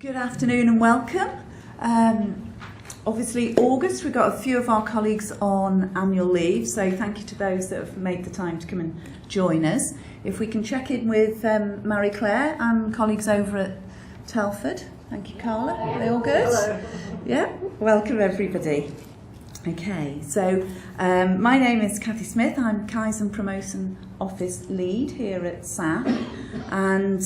Good afternoon and welcome. Obviously August, we've got a few of our colleagues on annual leave, so thank you to those that have made the time to come and join us. If we can check in with Marie Claire and colleagues over at Telford. Thank you, Carla. Are they all good? Hello. Yeah, welcome everybody. Okay, so my name is Cathy Smith. I'm Kaizen Promotion Office Lead here at SAP, and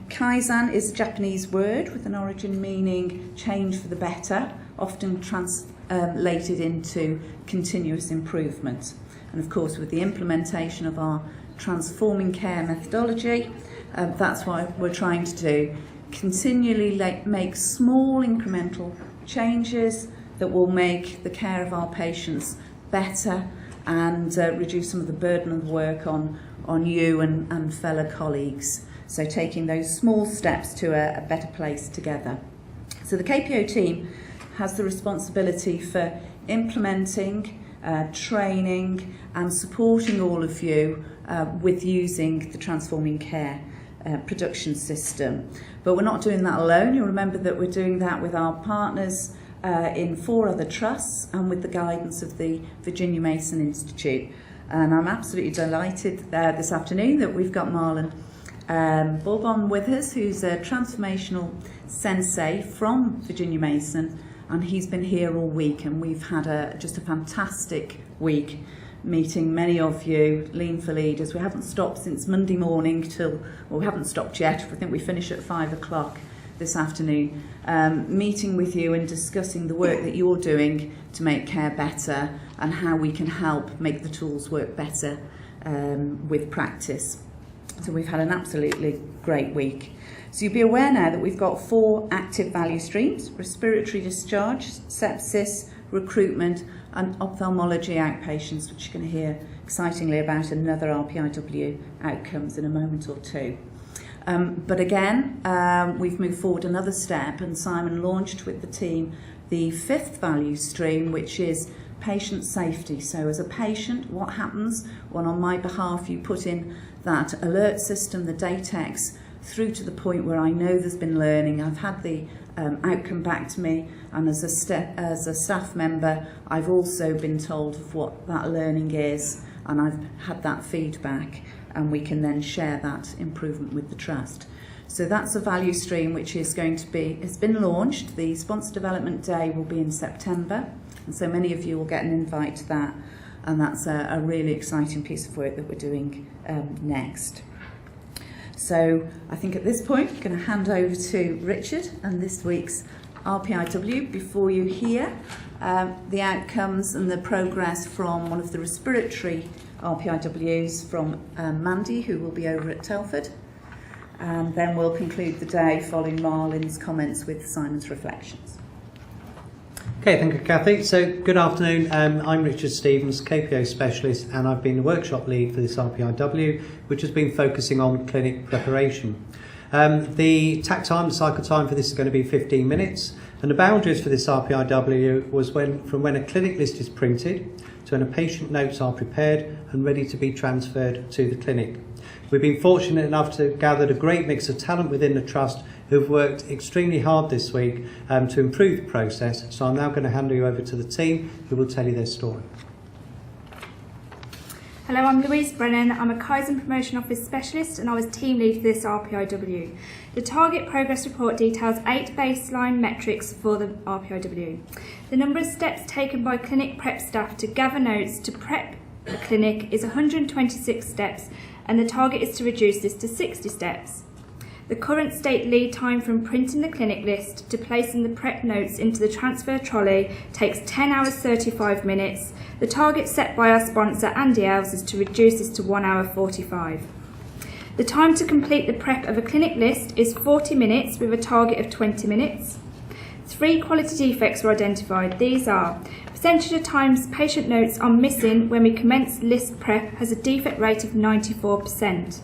Kaizen is a Japanese word with an origin meaning change for the better, often translated into continuous improvement. And of course, with the implementation of our transforming care methodology, that's what we're trying to do. Continually make small incremental changes that will make the care of our patients better and reduce some of the burden of work on you and fellow colleagues. So taking those small steps to a better place together. So the KPO team has the responsibility for implementing, training and supporting all of you with using the Transforming Care production system. But we're not doing that alone. You'll remember that we're doing that with our partners in 4 other trusts and with the guidance of the Virginia Mason Institute. And I'm absolutely delighted this afternoon that we've got Marlon Bourbon with us, who's a transformational sensei from Virginia Mason, and he's been here all week, and we've had just a fantastic week meeting many of you, Lean for Leaders. We haven't stopped since Monday morning well, we haven't stopped yet. I think we finish at 5 o'clock this afternoon, meeting with you and discussing the work that you're doing to make care better and how we can help make the tools work better with practice. So we've had an absolutely great week. So you'll be aware now that we've got 4 active value streams: respiratory discharge, sepsis, recruitment and ophthalmology outpatients, which you're going to hear excitingly about another RPIW outcomes in a moment or two. But again, we've moved forward another step, and Simon launched with the team the 5th value stream, which is patient safety. So as a patient, what happens when on my behalf you put in that alert system, the Datex, through to the point where I know there's been learning, I've had the outcome back to me, and as a staff member I've also been told of what that learning is, and I've had that feedback, and we can then share that improvement with the trust. So that's a value stream which is going to be, it's been launched. The Sponsor Development Day will be in September, and so many of you will get an invite to that, and that's a really exciting piece of work that we're doing next. So I think at this point I'm going to hand over to Richard and this week's RPIW before you hear the outcomes and the progress from one of the respiratory RPIWs from Mandy, who will be over at Telford. And then we'll conclude the day following Marlon's comments with Simon's reflections. Okay, thank you, Cathy. So, good afternoon. I'm Richard Stevens, KPO Specialist, and I've been the workshop lead for this RPIW, which has been focusing on clinic preparation. The tack time, the cycle time for this is going to be 15 minutes, and the boundaries for this RPIW was from when a clinic list is printed to when a patient notes are prepared and ready to be transferred to the clinic. We've been fortunate enough to gather a great mix of talent within the Trust who've worked extremely hard this week to improve the process. So I'm now going to hand you over to the team who will tell you their story. Hello, I'm Louise Brennan. I'm a Kaizen Promotion Office Specialist and I was team lead for this RPIW. The target progress report details 8 baseline metrics for the RPIW. The number of steps taken by clinic prep staff to gather notes to prep the clinic is 126 steps, and the target is to reduce this to 60 steps. The current state lead time from printing the clinic list to placing the prep notes into the transfer trolley takes 10 hours 35 minutes. The target set by our sponsor Andy Els is to reduce this to 1 hour 45. The time to complete the prep of a clinic list is 40 minutes with a target of 20 minutes. 3 quality defects were identified. These are: percentage of times patient notes are missing when we commence list prep has a defect rate of 94%.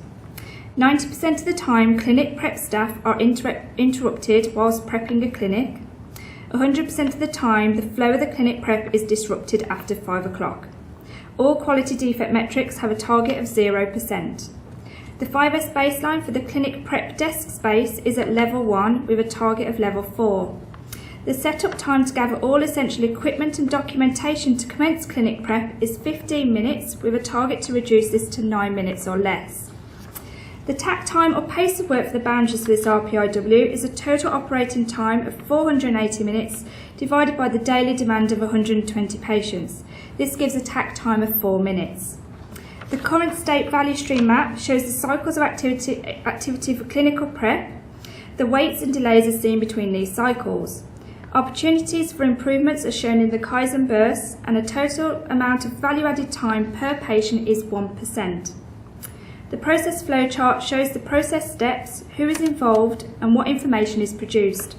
90% of the time, clinic prep staff are interrupted whilst prepping a clinic. 100% of the time, the flow of the clinic prep is disrupted after 5 o'clock. All quality defect metrics have a target of 0%. The 5S baseline for the clinic prep desk space is at level 1 with a target of level 4. The setup time to gather all essential equipment and documentation to commence clinic prep is 15 minutes with a target to reduce this to 9 minutes or less. The tack time or pace of work for the boundaries for this RPIW is a total operating time of 480 minutes divided by the daily demand of 120 patients. This gives a tack time of 4 minutes. The current state value stream map shows the cycles of activity for clinical prep. The weights and delays are seen between these cycles. Opportunities for improvements are shown in the Kaizen bursts, and a total amount of value-added time per patient is 1%. The process flow chart shows the process steps, who is involved, and what information is produced.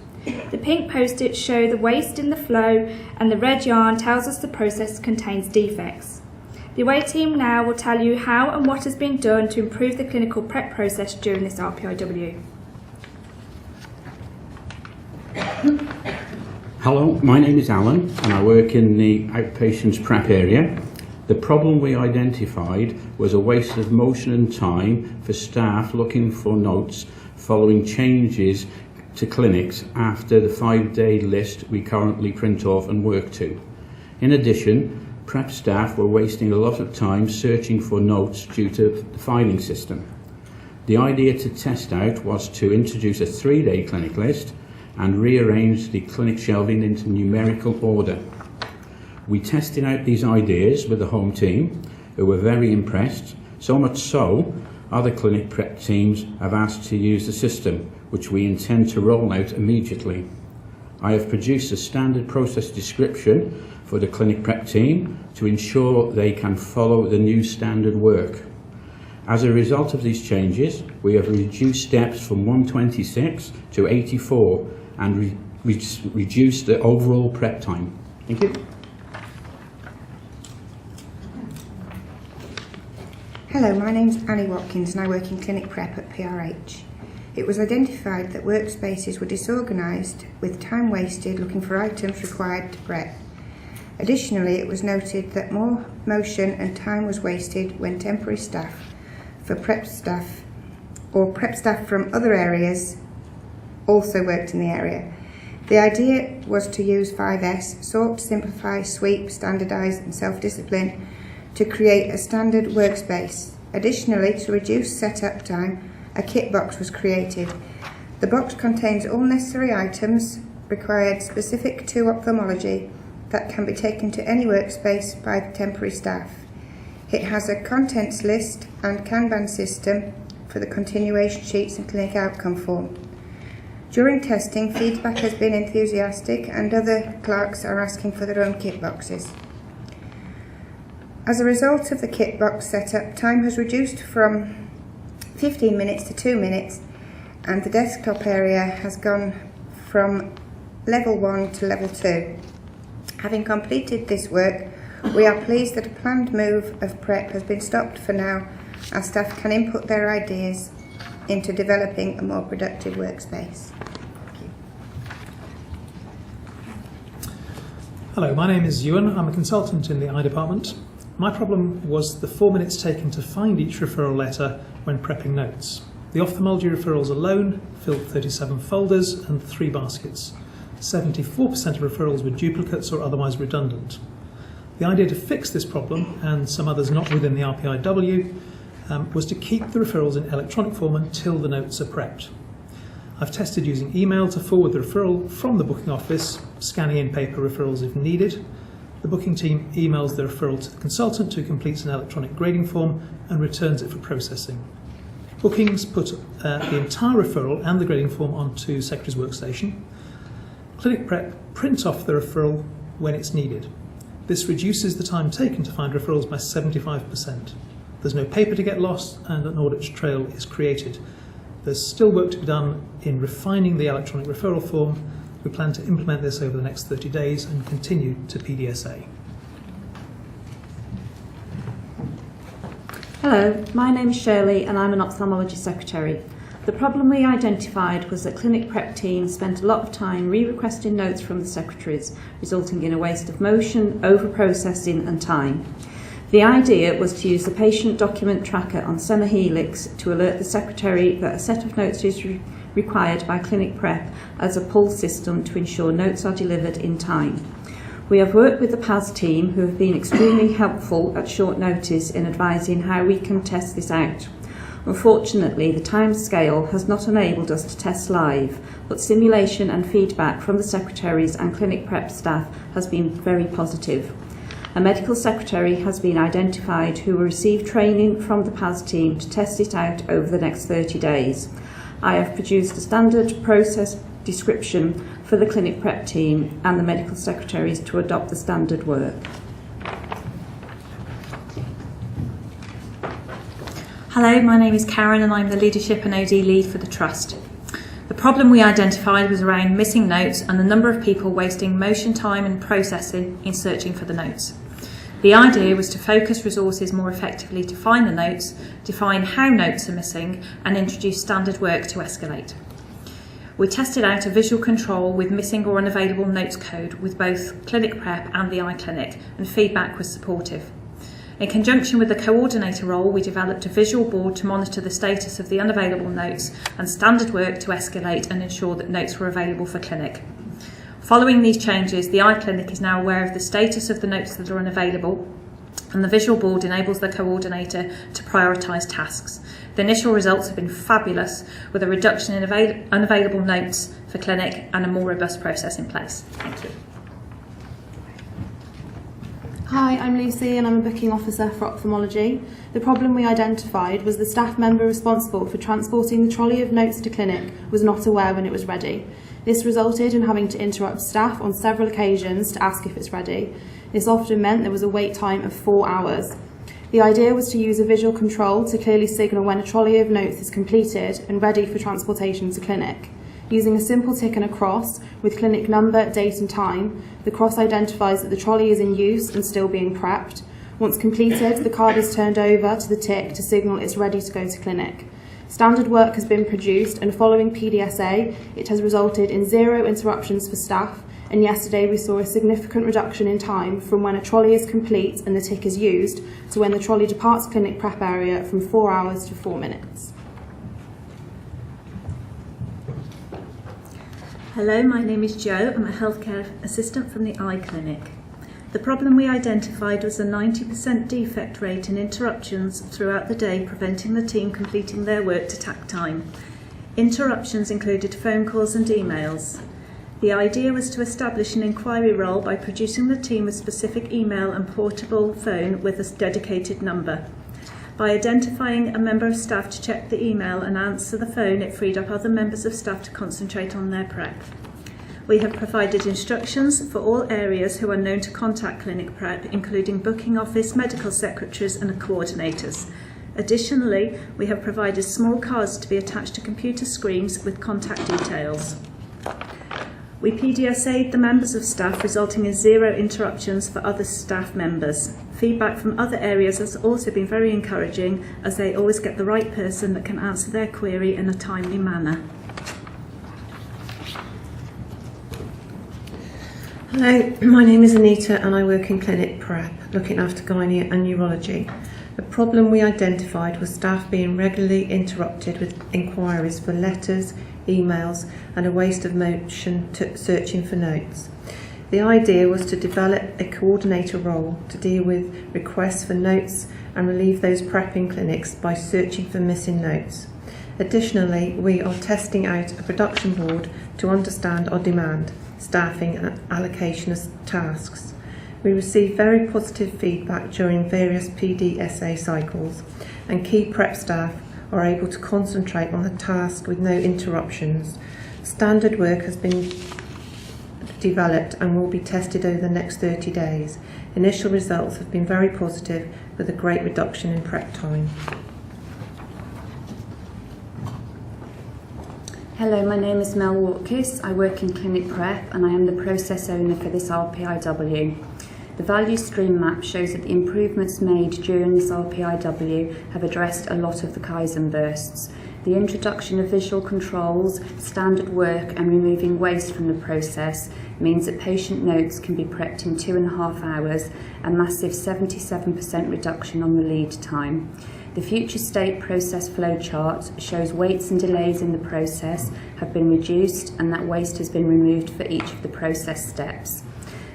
The pink post-its show the waste in the flow, and the red yarn tells us the process contains defects. The away team now will tell you how and what has been done to improve the clinical prep process during this RPIW. Hello, my name is Alan and I work in the outpatients prep area. The problem we identified was a waste of motion and time for staff looking for notes following changes to clinics after the 5-day list we currently print off and work to. In addition, prep staff were wasting a lot of time searching for notes due to the filing system. The idea to test out was to introduce a 3-day clinic list and rearrange the clinic shelving into numerical order. We tested out these ideas with the home team, who were very impressed, so much so other clinic prep teams have asked to use the system, which we intend to roll out immediately. I have produced a standard process description for the clinic prep team to ensure they can follow the new standard work. As a result of these changes, we have reduced steps from 126 to 84 and reduced the overall prep time. Thank you. Hello, my name's Annie Watkins and I work in clinic prep at PRH. It was identified that workspaces were disorganised with time wasted looking for items required to prep. Additionally, it was noted that more motion and time was wasted when temporary staff for prep staff or prep staff from other areas also worked in the area. The idea was to use 5S, sort, simplify, sweep, standardise and self-discipline to create a standard workspace. Additionally, to reduce setup time, a kit box was created. The box contains all necessary items required specific to ophthalmology that can be taken to any workspace by the temporary staff. It has a contents list and Kanban system for the continuation sheets and clinic outcome form. During testing, feedback has been enthusiastic and other clerks are asking for their own kit boxes. As a result of the kit box setup, time has reduced from 15 minutes to 2 minutes and the desktop area has gone from level 1 to level 2. Having completed this work, we are pleased that a planned move of prep has been stopped for now. Our staff can input their ideas into developing a more productive workspace. Thank you. Hello, my name is Ewan. I'm a consultant in the eye department. My problem was the 4 minutes taken to find each referral letter when prepping notes. The ophthalmology referrals alone filled 37 folders and 3 baskets. 74% of referrals were duplicates or otherwise redundant. The idea to fix this problem, and some others not within the RPIW, was to keep the referrals in electronic form until the notes are prepped. I've tested using email to forward the referral from the booking office, scanning in paper referrals if needed. The booking team emails the referral to the consultant who completes an electronic grading form and returns it for processing. Bookings put the entire referral and the grading form onto Secretary's workstation. Clinic prep prints off the referral when it's needed. This reduces the time taken to find referrals by 75%. There's no paper to get lost and an audit trail is created. There's still work to be done in refining the electronic referral form. We plan to implement this over the next 30 days and continue to PDSA. Hello, my name is Shirley and I'm an ophthalmology secretary. The problem we identified was that clinic prep teams spent a lot of time re-requesting notes from the secretaries, resulting in a waste of motion, over-processing and time. The idea was to use the patient document tracker on Semi-Helix to alert the secretary that a set of notes is required by clinic prep as a pull system to ensure notes are delivered in time. We have worked with the PAS team, who have been extremely helpful at short notice in advising how we can test this out. Unfortunately, the time scale has not enabled us to test live, but simulation and feedback from the secretaries and clinic prep staff has been very positive. A medical secretary has been identified who will receive training from the PAS team to test it out over the next 30 days. I have produced a standard process description for the clinic prep team and the medical secretaries to adopt the standard work. Hello, my name is Karen and I'm the Leadership and OD Lead for the Trust. The problem we identified was around missing notes and the number of people wasting motion time and processing in searching for the notes. The idea was to focus resources more effectively to find the notes, define how notes are missing and introduce standard work to escalate. We tested out a visual control with missing or unavailable notes code with both clinic prep and the iClinic, and feedback was supportive. In conjunction with the coordinator role, we developed a visual board to monitor the status of the unavailable notes and standard work to escalate and ensure that notes were available for clinic. Following these changes, the iClinic is now aware of the status of the notes that are unavailable, and the visual board enables the coordinator to prioritise tasks. The initial results have been fabulous, with a reduction in unavailable notes for clinic and a more robust process in place. Thank you. Hi, I'm Lucy and I'm a booking officer for Ophthalmology. The problem we identified was the staff member responsible for transporting the trolley of notes to clinic was not aware when it was ready. This resulted in having to interrupt staff on several occasions to ask if it's ready. This often meant there was a wait time of 4 hours. The idea was to use a visual control to clearly signal when a trolley of notes is completed and ready for transportation to clinic. Using a simple tick and a cross with clinic number, date and time, the cross identifies that the trolley is in use and still being prepped. Once completed, the card is turned over to the tick to signal it's ready to go to clinic. Standard work has been produced, and following PDSA, it has resulted in 0 interruptions for staff, and yesterday we saw a significant reduction in time from when a trolley is complete and the tick is used to when the trolley departs clinic prep area from 4 hours to 4 minutes. Hello, my name is Jo. I'm a healthcare assistant from the iClinic. The problem we identified was a 90% defect rate in interruptions throughout the day, preventing the team completing their work to tack time. Interruptions included phone calls and emails. The idea was to establish an inquiry role by producing the team a specific email and portable phone with a dedicated number. By identifying a member of staff to check the email and answer the phone, it freed up other members of staff to concentrate on their prep. We have provided instructions for all areas who are known to contact clinic prep, including booking office, medical secretaries and coordinators. Additionally, we have provided small cards to be attached to computer screens with contact details. We PDSA'd the members of staff, resulting in 0 interruptions for other staff members. Feedback from other areas has also been very encouraging, as they always get the right person that can answer their query in a timely manner. Hello, my name is Anita and I work in clinic prep, looking after gynae and neurology. The problem we identified was staff being regularly interrupted with inquiries for letters, emails and a waste of motion searching for notes. The idea was to develop a coordinator role to deal with requests for notes and relieve those prepping clinics by searching for missing notes. Additionally, we are testing out a production board to understand our demand, staffing and allocation of tasks. We received very positive feedback during various PDSA cycles, and key prep staff are able to concentrate on the task with no interruptions. Standard work has been developed and will be tested over the next 30 days. Initial results have been very positive, with a great reduction in prep time. Hello, my name is Mel Walkis. I work in clinic prep and I am the process owner for this RPIW. The value stream map shows that the improvements made during this RPIW have addressed a lot of the Kaizen bursts. The introduction of visual controls, standard work and removing waste from the process means that patient notes can be prepped in 2.5 hours, a massive 77% reduction on the lead time. The future state process flow chart shows waits and delays in the process have been reduced and that waste has been removed for each of the process steps.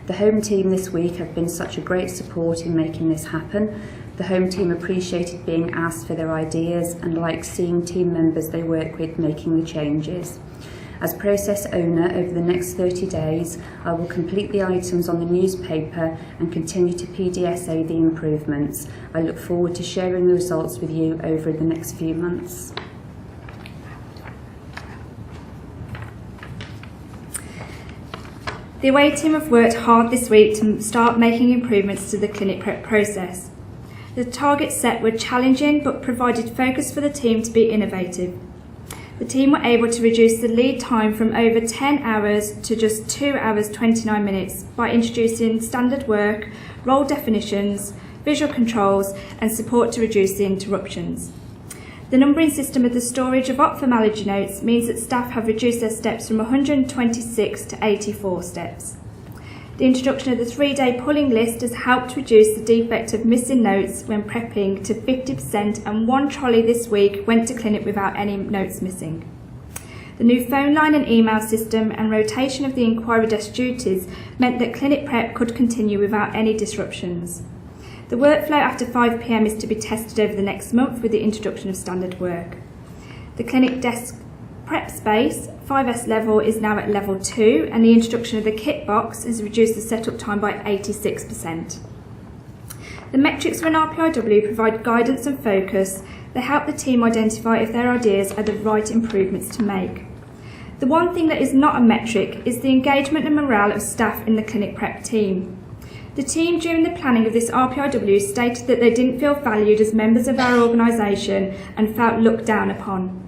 The home team this week have been such a great support in making this happen. The home team appreciated being asked for their ideas and liked seeing team members they work with making the changes. As process owner, over the next 30 days, I will complete the items on the newspaper and continue to PDSA the improvements. I look forward to sharing the results with you over the next few months. The away team have worked hard this week to start making improvements to the clinic prep process. The targets set were challenging but provided focus for the team to be innovative. The team were able to reduce the lead time from over 10 hours to just 2 hours 29 minutes by introducing standard work, role definitions, visual controls and support to reduce the interruptions. The numbering system of the storage of ophthalmology notes means that staff have reduced their steps from 126 to 84 steps. The introduction of the 3-day pulling list has helped reduce the defect of missing notes when prepping to 50%, and 1 trolley this week went to clinic without any notes missing. The new phone line and email system and rotation of the inquiry desk duties meant that clinic prep could continue without any disruptions. The workflow after 5 p.m. is to be tested over the next month with the introduction of standard work. The clinic desk prep space, 5S level, is now at level 2, and the introduction of the kit box has reduced the setup time by 86%. The metrics for an RPIW provide guidance and focus. They help the team identify if their ideas are the right improvements to make. The one thing that is not a metric is the engagement and morale of staff in the clinic prep team. The team during the planning of this RPIW stated that they didn't feel valued as members of our organisation and felt looked down upon.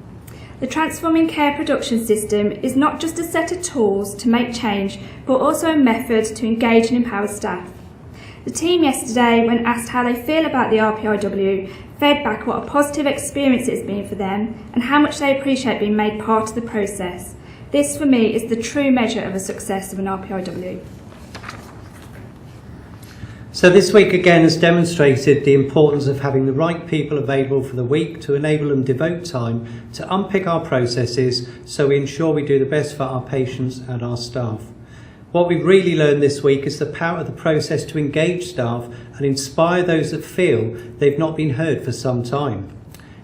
The Transforming Care production system is not just a set of tools to make change, but also a method to engage and empower staff. The team yesterday, when asked how they feel about the RPIW, fed back what a positive experience it's been for them and how much they appreciate being made part of the process. This, for me, is the true measure of a success of an RPIW. So this week again has demonstrated the importance of having the right people available for the week to enable them to devote time to unpick our processes so we ensure we do the best for our patients and our staff. What we've really learned this week is the power of the process to engage staff and inspire those that feel they've not been heard for some time.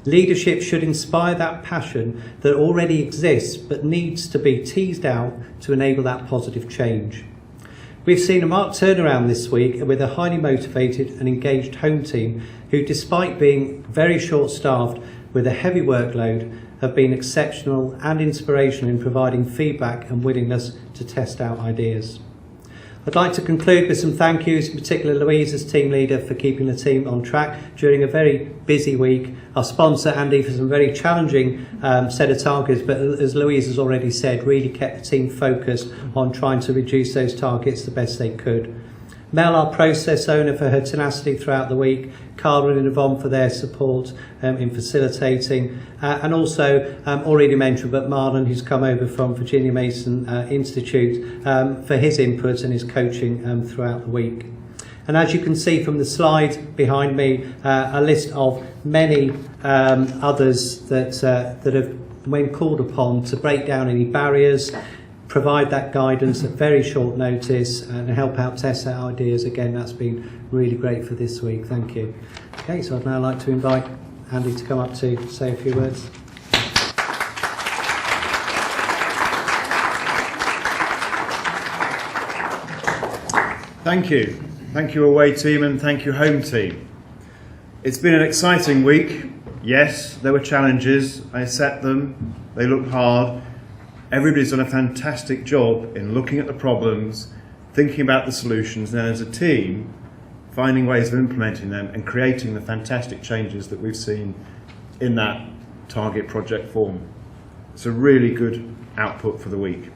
Leadership should inspire that passion that already exists but needs to be teased out to enable that positive change. We've seen a marked turnaround this week with a highly motivated and engaged home team who, despite being very short-staffed with a heavy workload, have been exceptional and inspirational in providing feedback and willingness to test out ideas. I'd like to conclude with some thank yous, in particular Louise as team leader for keeping the team on track during a very busy week. Our sponsor Andy for some very challenging set of targets, but as Louise has already said, really kept the team focused on trying to reduce those targets the best they could. Mel, our process owner, for her tenacity throughout the week, Carl and Yvonne for their support in facilitating, and also already mentioned, but Marlon, who's come over from Virginia Mason Institute, for his input and his coaching throughout the week. And as you can see from the slide behind me, a list of many others that have, when called upon, to break down any barriers, provide that guidance at very short notice and help out test out ideas. Again, that's been really great for this week. Thank you. Okay, so I'd now like to invite Andy to come up to say a few words. Thank you. Thank you away team and thank you home team. It's been an exciting week. Yes, there were challenges. I set them. They looked hard. Everybody's done a fantastic job in looking at the problems, thinking about the solutions, and then as a team, finding ways of implementing them and creating the fantastic changes that we've seen in that target project form. It's a really good output for the week.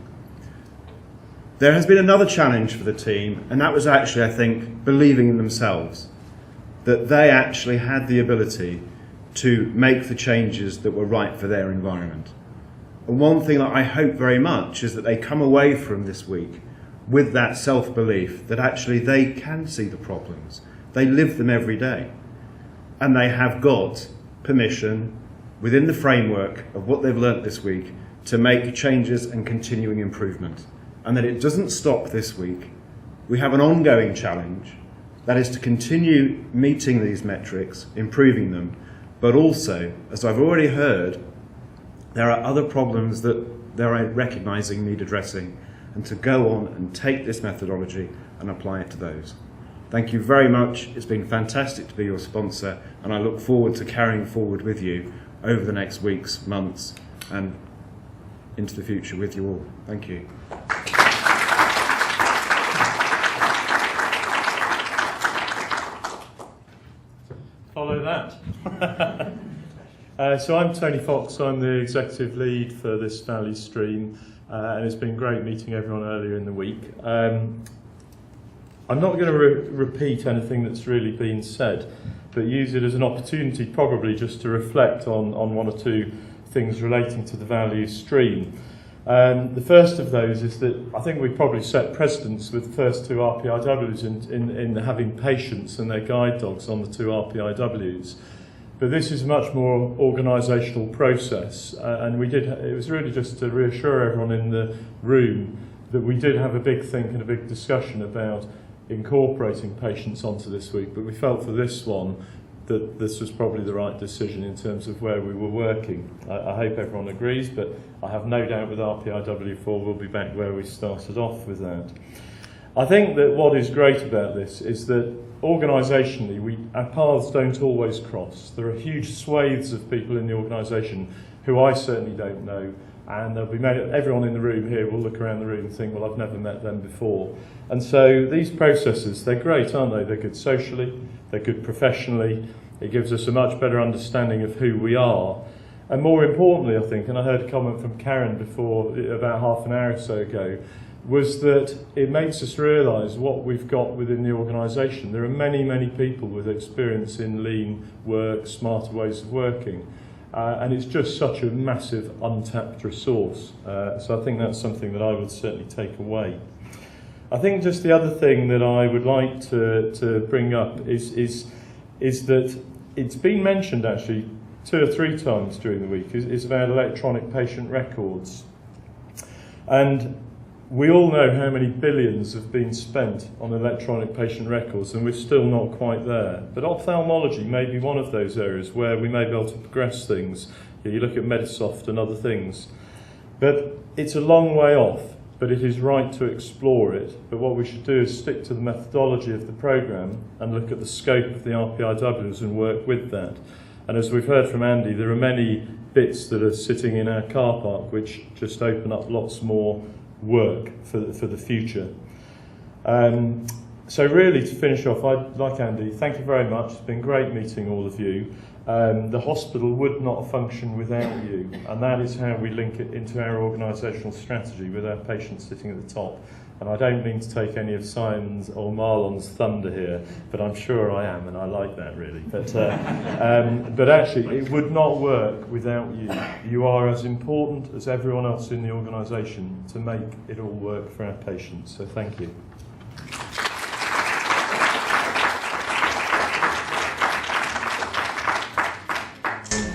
There has been another challenge for the team, and that was actually, I think, believing in themselves, that they actually had the ability to make the changes that were right for their environment. And one thing that I hope very much is that they come away from this week with that self-belief that actually they can see the problems. They live them every day. And they have got permission within the framework of what they've learnt this week to make changes and continuing improvement. And that it doesn't stop this week. We have an ongoing challenge, that is to continue meeting these metrics, improving them, but also, as I've already heard, there are other problems that they're recognising need addressing, and to go on and take this methodology and apply it to those. Thank you very much. It's been fantastic to be your sponsor, and I look forward to carrying forward with you over the next weeks, months, and into the future with you all. Thank you. Follow that. So I'm Tony Fox, I'm the executive lead for this value stream, and it's been great meeting everyone earlier in the week. I'm not going to repeat anything that's really been said, but use it as an opportunity probably just to reflect on one or two things relating to the value stream. The first of those is that I think we probably set precedents with the first two RPIWs in having patients and their guide dogs on the two RPIWs. But this is a much more organisational process, and it was really just to reassure everyone in the room that we did have a big think and a big discussion about incorporating patients onto this week, but we felt for this one that this was probably the right decision in terms of where we were working. I hope everyone agrees, but I have no doubt with RPIW4 we'll be back where we started off with that. I think that what is great about this is that organisationally our paths don't always cross. There are huge swathes of people in the organisation who I certainly don't know, and there'll be everyone in the room here will look around the room and think, well, I've never met them before. And so these processes, they're great, aren't they? They're good socially, they're good professionally, it gives us a much better understanding of who we are. And more importantly, I think, and I heard a comment from Karen before, about half an hour or so ago, was that it makes us realise what we've got within the organisation. There are many, many people with experience in lean work, smarter ways of working. And it's just such a massive untapped resource. So I think that's something that I would certainly take away. I think just the other thing that I would like to bring up is that it's been mentioned actually 2 or 3 times during the week, is about electronic patient records. And we all know how many billions have been spent on electronic patient records, and we're still not quite there. But ophthalmology may be one of those areas where we may be able to progress things. You look at Medisoft and other things. But it's a long way off, but it is right to explore it. But what we should do is stick to the methodology of the programme and look at the scope of the RPIWs and work with that. And as we've heard from Andy, there are many bits that are sitting in our car park which just open up lots more work for the future. So really, to finish off, I'd like Andy, thank you very much. It's been great meeting all of you. The hospital would not function without you, and that is how we link it into our organisational strategy with our patients sitting at the top. And I don't mean to take any of Simon's or Marlon's thunder here, but I'm sure I am, and I like that really. But actually, it would not work without you. You are as important as everyone else in the organisation to make it all work for our patients. So thank you.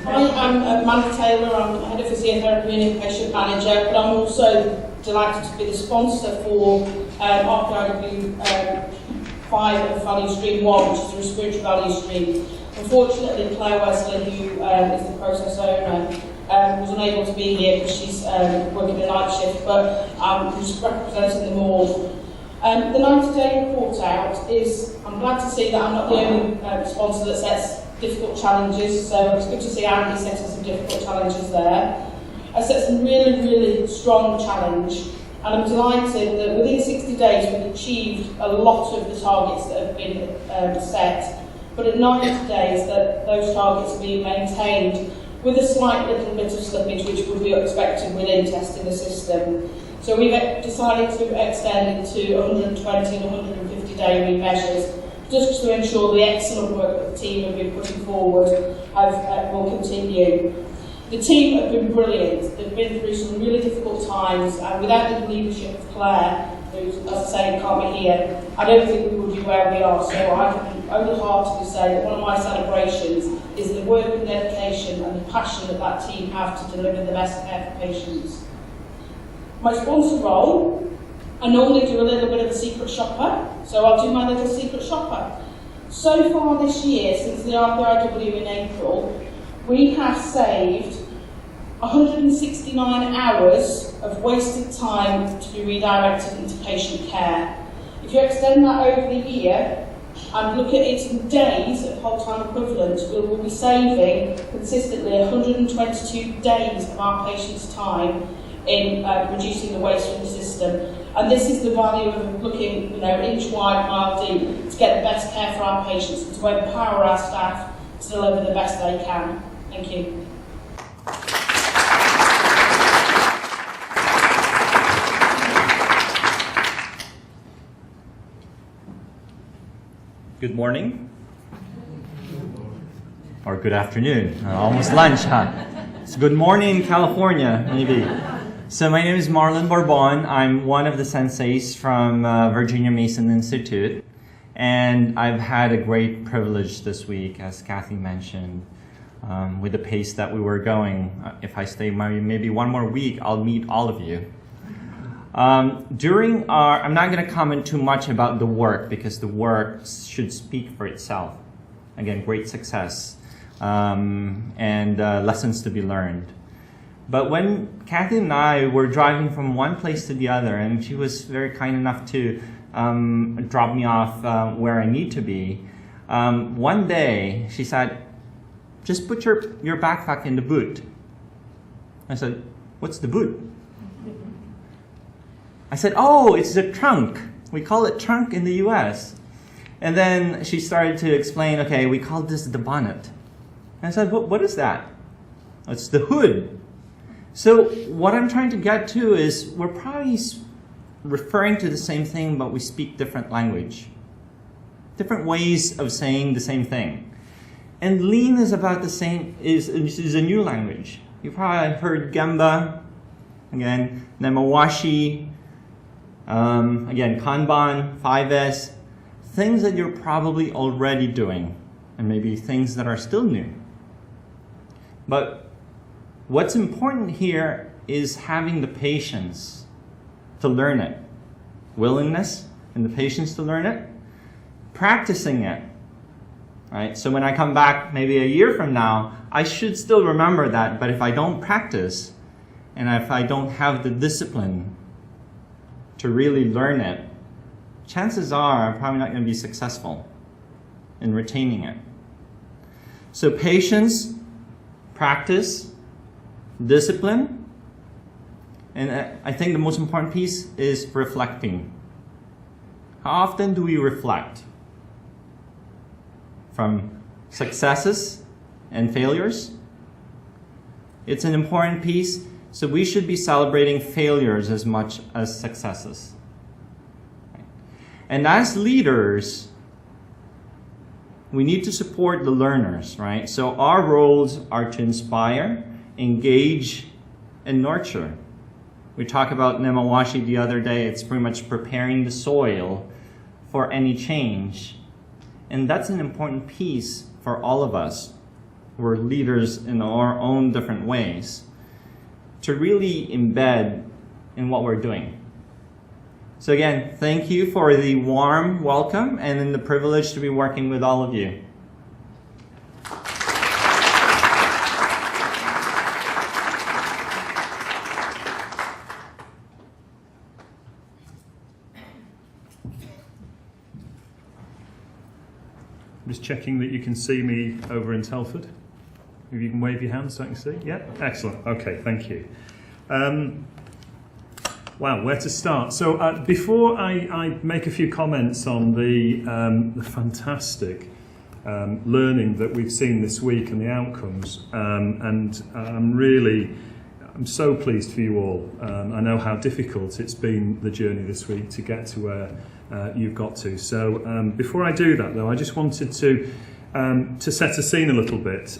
Hi, I'm Amanda Taylor. I'm Head of Physiotherapy and Inpatient Manager, but I'm also delighted to be the sponsor for RPIW 5 of Value Stream 1, which is the respiratory value stream. Unfortunately, Claire Wesley, who is the process owner, was unable to be here because she's working a night shift, but I'm just representing them all. The 90-day report out is, I'm glad to see that I'm not the only sponsor that sets difficult challenges, so it's good to see Andy setting some difficult challenges there. I set some really, really strong challenge, and I'm delighted that within 60 days we've achieved a lot of the targets that have been set, but at 90 days that those targets are being maintained with a slight little bit of slippage which would be expected within testing the system. So we've decided to extend it to 120 and 150 day remeasures just to ensure the excellent work that the team have been putting forward will continue. The team have been brilliant. They've been through some really difficult times, and without the leadership of Claire, who, as I say, can't be here, I don't think we would be where we are. So I can only heartedly say that one of my celebrations is the work and dedication and the passion that that team have to deliver the best care for patients. My sponsor role, I normally do a little bit of a secret shopper, so I'll do my little secret shopper. So far this year, since the RPIW in April, we have saved 169 hours of wasted time to be redirected into patient care. If you extend that over the year and look at it in days of whole-time equivalent, we will be saving consistently 122 days of our patients' time in reducing the waste from the system. And this is the value of looking, inch wide, mile deep, to get the best care for our patients and to empower our staff to deliver the best they can. Thank you. Good morning. Or good afternoon. Almost lunch, huh? So good morning, California, maybe. So my name is Marlon Bourbon. I'm one of the senseis from Virginia Mason Institute. And I've had a great privilege this week, as Kathy mentioned, with the pace that we were going. If I stay maybe one more week, I'll meet all of you. I'm not going to comment too much about the work because the work should speak for itself. Again, great success and lessons to be learned. But when Kathy and I were driving from one place to the other, and she was very kind enough to drop me off where I need to be, one day she said, "Just put your backpack in the boot." I said, "What's the boot?" I said, "Oh, it's the trunk. We call it trunk in the US. And then she started to explain, okay, we call this the bonnet. And I said, what is that? It's the hood. So what I'm trying to get to is we're probably referring to the same thing, but we speak different language. Different ways of saying the same thing. And lean is about the same, is a new language. You probably heard Gemba, again, Nemawashi, again, Kanban, 5S, things that you're probably already doing, and maybe things that are still new. But what's important here is having the patience to learn it, willingness and the patience to learn it, practicing it. Right? So when I come back maybe a year from now, I should still remember that, but if I don't practice, and if I don't have the discipline to really learn it, chances are I'm probably not going to be successful in retaining it. So patience, practice, discipline, and I think the most important piece is reflecting. How often do we reflect? From successes and failures? It's an important piece, so we should be celebrating failures as much as successes. And as leaders, we need to support the learners, right? So our roles are to inspire, engage, and nurture. We talked about Nemawashi the other day. It's pretty much preparing the soil for any change. And that's an important piece for all of us. We're leaders in our own different ways to really embed in what we're doing. So again, thank you for the warm welcome and then the privilege to be working with all of you. Just checking that you can see me over in Telford. If you can wave your hands so I can see. Yeah, excellent. Okay, thank you. Wow, where to start? So before I make a few comments on the fantastic learning that we've seen this week and the outcomes, and I'm so pleased for you all. I know how difficult it's been, the journey this week, to get to where you've got to. So before I do that, though, I just wanted to set a scene a little bit.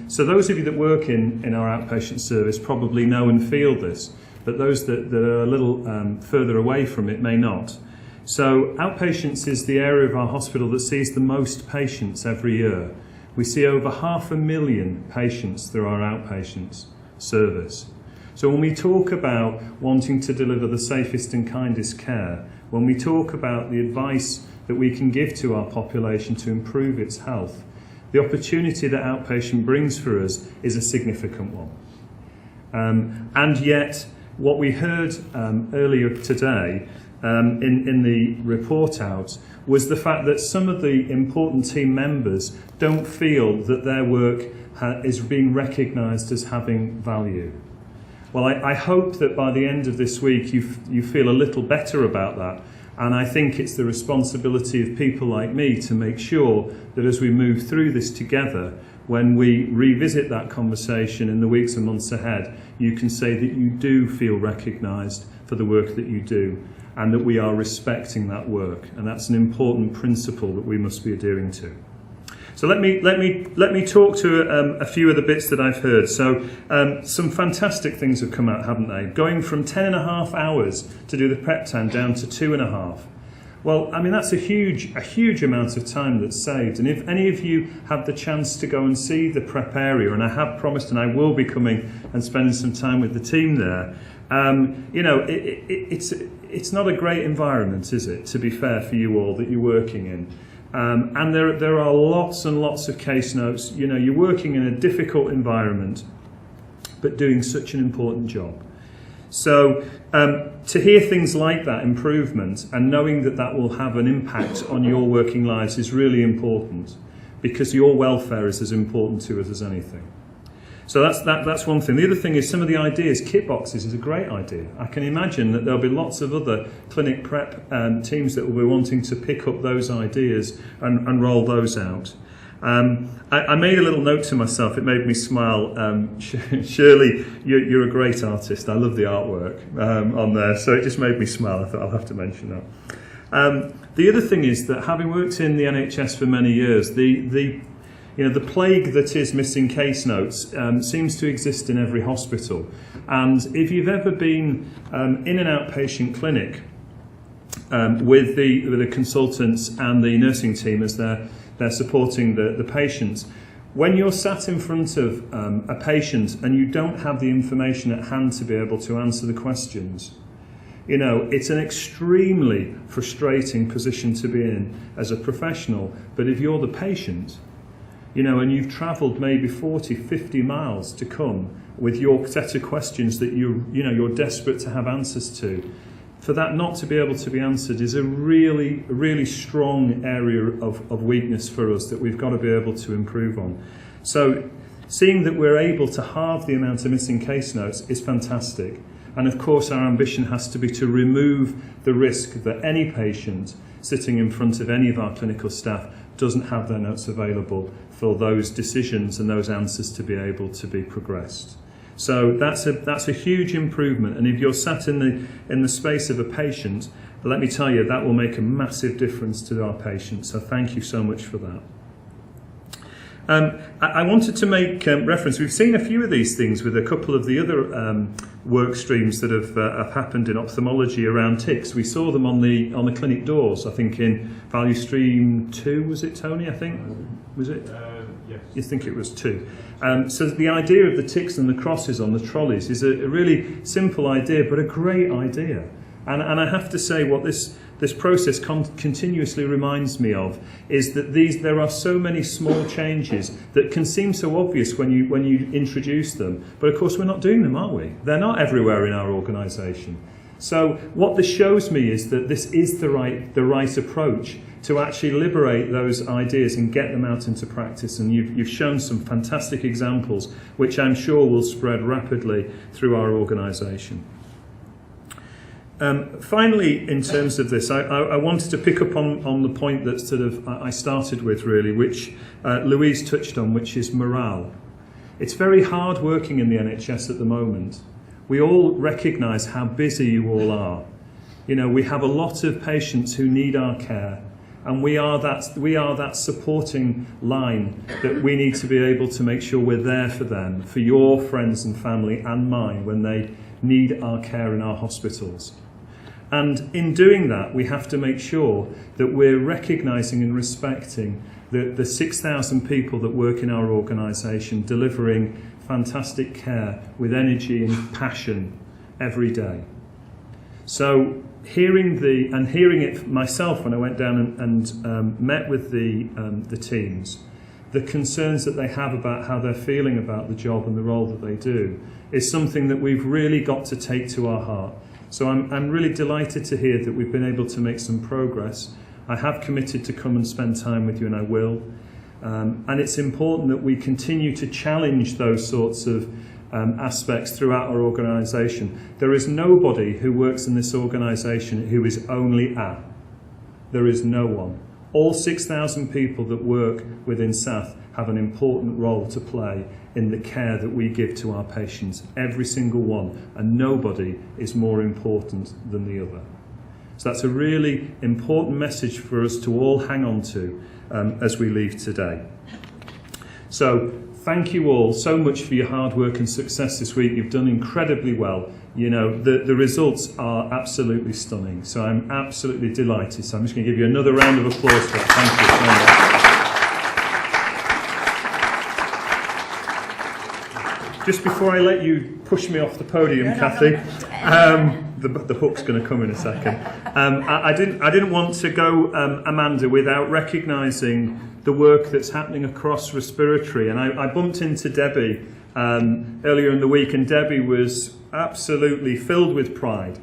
So those of you that work in our outpatient service probably know and feel this, but those that are a little further away from it may not. So outpatients is the area of our hospital that sees the most patients every year. We see over 500,000 patients through our outpatients service. So when we talk about wanting to deliver the safest and kindest care, when we talk about the advice that we can give to our population to improve its health, the opportunity that outpatient brings for us is a significant one. And yet, what we heard earlier today in the report out was the fact that some of the important team members don't feel that their work is being recognised as having value. Well, I hope that by the end of this week you feel a little better about that, and I think it's the responsibility of people like me to make sure that as we move through this together, when we revisit that conversation in the weeks and months ahead, you can say that you do feel recognised for the work that you do, and that we are respecting that work, and that's an important principle that we must be adhering to. So let me talk to a few of the bits that I've heard. So some fantastic things have come out, haven't they? Going from 10.5 hours to do the prep time down to 2.5. Well, I mean, that's a huge amount of time that's saved. And if any of you have the chance to go and see the prep area, and I have promised and I will be coming and spending some time with the team there, you know, it's not a great environment, is it, to be fair for you all, that you're working in. And there are lots and lots of case notes. You know, you're working in a difficult environment, but doing such an important job. So to hear things like that improvement and knowing that that will have an impact on your working lives is really important, because your welfare is as important to us as anything. So that's one thing. The other thing is some of the ideas. Kit boxes is a great idea. I can imagine that there'll be lots of other clinic prep teams that will be wanting to pick up those ideas and roll those out. I made a little note to myself. It made me smile. Shirley, you're a great artist. I love the artwork on there. So it just made me smile. I thought I'll have to mention that. The other thing is that having worked in the NHS for many years, the plague that is missing case notes seems to exist in every hospital. And if you've ever been in an outpatient clinic with the consultants and the nursing team as they're supporting the patients, when you're sat in front of a patient and you don't have the information at hand to be able to answer the questions, you know, it's an extremely frustrating position to be in as a professional. But if you're the patient, you know, and you've travelled maybe 40, 50 miles to come with your set of questions that you're desperate to have answers to, for that not to be able to be answered is a really strong area of weakness for us that we've got to be able to improve on. So seeing that we're able to halve the amount of missing case notes is fantastic. And of course our ambition has to be to remove the risk that any patient sitting in front of any of our clinical staff doesn't have their notes available for those decisions and those answers to be able to be progressed. So that's a huge improvement, and if you're sat in the space of a patient, let me tell you, that will make a massive difference to our patients. So thank you so much for that. I wanted to make reference. We've seen a few of these things with a couple of the other work streams that have happened in ophthalmology around ticks. We saw them on the clinic doors. I think in Value Stream 2, was it, Tony? I think was it? Yes. You think it was 2. So the idea of the ticks and the crosses on the trolleys is a really simple idea, but a great idea. And I have to say, what this process continuously reminds me of is that there are so many small changes that can seem so obvious when you introduce them, but of course we're not doing them, are we? They're not everywhere in our organisation. So what this shows me is that this is the right approach to actually liberate those ideas and get them out into practice. And you've shown some fantastic examples, which I'm sure will spread rapidly through our organisation. Finally, in terms of this, I wanted to pick up on the point that sort of I started with, really, which Louise touched on, which is morale. It's very hard working in the NHS at the moment. We all recognise how busy you all are. You know, we have a lot of patients who need our care, and we are that supporting line that we need to be able to make sure we're there for them, for your friends and family and mine when they need our care in our hospitals. And in doing that, we have to make sure that we're recognising and respecting the 6,000 people that work in our organisation, delivering fantastic care with energy and passion every day. So hearing it myself when I went down and met with the teams, the concerns that they have about how they're feeling about the job and the role that they do is something that we've really got to take to our heart. So I'm really delighted to hear that we've been able to make some progress. I have committed to come and spend time with you, and I will. And it's important that we continue to challenge those sorts of aspects throughout our organisation. There is nobody who works in this organisation who is only A. There is no one. All 6,000 people that work within SATH have an important role to play in the care that we give to our patients, every single one, and nobody is more important than the other. So that's a really important message for us to all hang on to as we leave today. So thank you all so much for your hard work and success this week. You've done incredibly well. You know, the results are absolutely stunning. So I'm absolutely delighted. So I'm just going to give you another round of applause for that. Thank you so much. Just before I let you push me off the podium, Kathy, the hook's going to come in a second. I didn't want to go, Amanda, without recognising the work that's happening across respiratory. And I bumped into Debbie earlier in the week, and Debbie was absolutely filled with pride,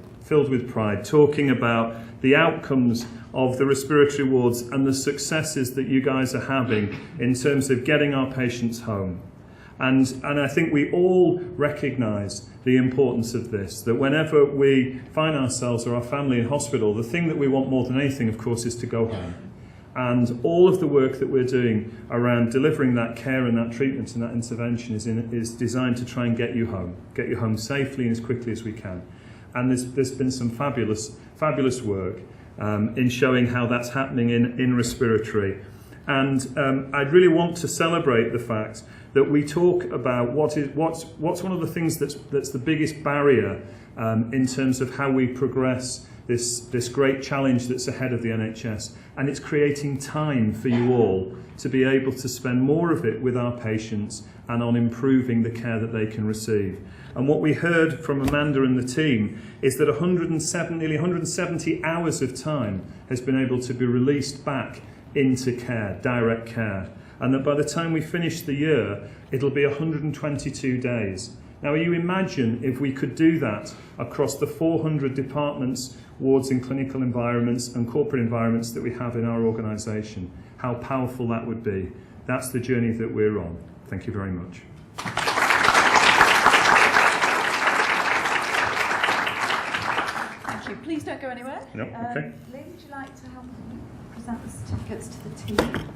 talking about the outcomes of the respiratory wards and the successes that you guys are having in terms of getting our patients home. And I think we all recognise the importance of this, that whenever we find ourselves or our family in hospital, the thing that we want more than anything, of course, is to go home. And all of the work that we're doing around delivering that care and that treatment and that intervention is designed to try and get you home safely and as quickly as we can. And there's been some fabulous work in showing how that's happening in respiratory. And I'd really want to celebrate the fact that we talk about what's one of the things that's the biggest barrier in terms of how we progress this great challenge that's ahead of the NHS, and it's creating time for you all to be able to spend more of it with our patients and on improving the care that they can receive. And what we heard from Amanda and the team is that nearly 170 hours of time has been able to be released back into care, direct care, and that by the time we finish the year, it'll be 122 days. Now, you imagine if we could do that across the 400 departments, wards and clinical environments and corporate environments that we have in our organisation, how powerful that would be. That's the journey that we're on. Thank you very much. Thank you. Please don't go anywhere. No, okay. Lee, would you like to help present the certificates to the team?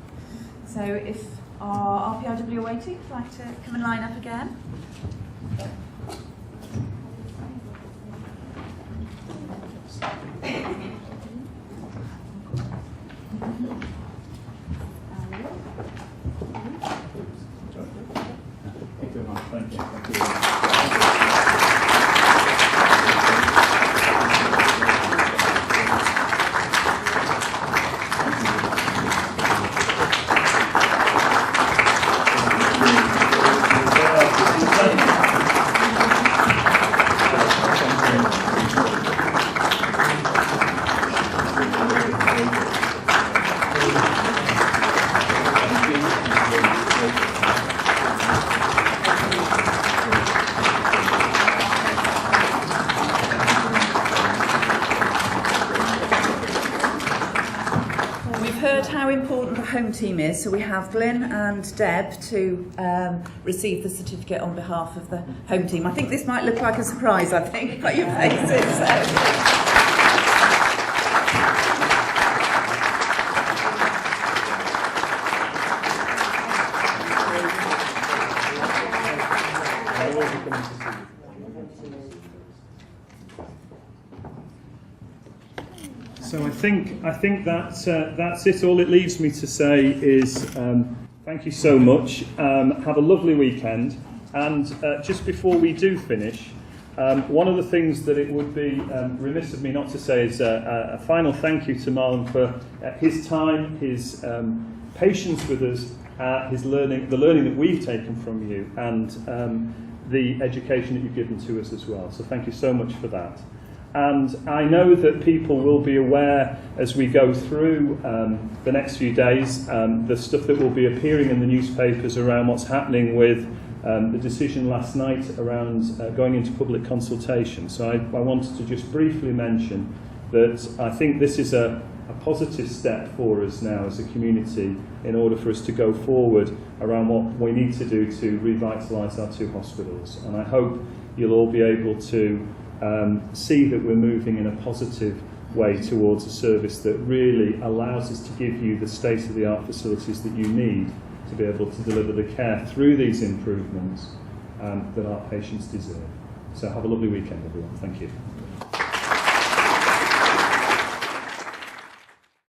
So if our RPIW are waiting, would you like to come and line up again? Thank you. Home team is, so we have Glyn and Deb to receive the certificate on behalf of the home team. I think this might look like a surprise, I think, by your faces. So I think that's it. All it leaves me to say is thank you so much. Have a lovely weekend. And just before we do finish, one of the things that it would be remiss of me not to say is a final thank you to Marlon for his time, his patience with us, his learning, the learning that we've taken from you, and the education that you've given to us as well. So thank you so much for that. And I know that people will be aware as we go through the next few days, the stuff that will be appearing in the newspapers around what's happening with the decision last night around going into public consultation. So I wanted to just briefly mention that I think this is a positive step for us now as a community in order for us to go forward around what we need to do to revitalise our two hospitals. And I hope you'll all be able to see that we're moving in a positive way towards a service that really allows us to give you the state-of-the-art facilities that you need to be able to deliver the care through these improvements that our patients deserve. So have a lovely weekend, everyone. Thank you.